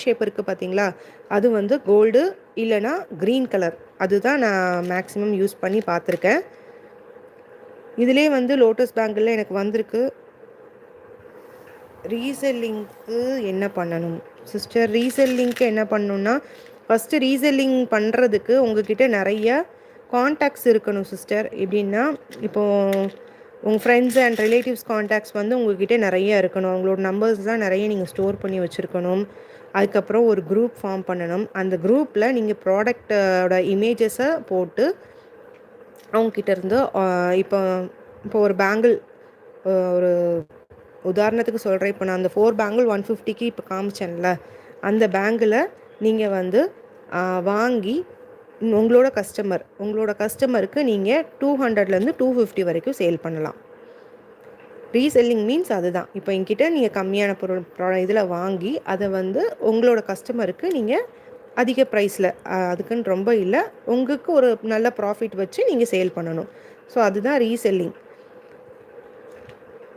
Shape இருக்குது பார்த்தீங்களா, அது வந்து கோல்டு இல்லைனா க்ரீன் கலர். அதுதான் நான் மேக்ஸிமம் யூஸ் பண்ணி பார்த்துருக்கேன். இதிலே வந்து லோட்டஸ் பேங்கிளில் எனக்கு வந்திருக்கு. ரீசெல்லிங்க்கு என்ன பண்ணணும் சிஸ்டர்? ரீசெல்லிங்க்கு என்ன பண்ணணுன்னா, ஃபஸ்ட்டு ரீசெல்லிங் பண்ணுறதுக்கு உங்ககிட்ட நிறைய கான்டாக்ட்ஸ் இருக்கணும் சிஸ்டர். எப்படின்னா, இப்போது உங்கள் ஃப்ரெண்ட்ஸ் அண்ட் ரிலேட்டிவ்ஸ் கான்டாக்ட்ஸ் வந்து உங்ககிட்ட நிறைய இருக்கணும். அவங்களோட நம்பர்ஸ் தான் நிறைய நீங்கள் ஸ்டோர் பண்ணி வச்சுருக்கணும். அதுக்கப்புறம் ஒரு குரூப் ஃபார்ம் பண்ணணும். அந்த குரூப்பில் நீங்கள் ப்ராடக்டோட இமேஜஸை போட்டு அவங்கக்கிட்ட இருந்து இப்போ இப்போ ஒரு பேங்கிள் ஒரு உதாரணத்துக்கு சொல்கிறேன். இப்போ நான் அந்த 4 பேங்கிள் 150க்கு இப்போ காமிச்சேன்ல, அந்த பேங்கில் நீங்கள் வந்து வாங்கி உங்களோட கஸ்டமருக்கு நீங்கள் 200லேருந்து 250 வரைக்கும் சேல் பண்ணலாம். ரீசெல்லிங் மீன்ஸ் அதுதான். இப்போ என்கிட்ட நீங்கள் கம்மியான இதில் வாங்கி அதை வந்து உங்களோட கஸ்டமருக்கு நீங்கள் அதிக ப்ரைஸில், அதுக்குன்னு ரொம்ப இல்லை, உங்களுக்கு ஒரு நல்ல ப்ராஃபிட் வச்சு நீங்கள் சேல் பண்ணணும். ஸோ அதுதான் ரீசெல்லிங்.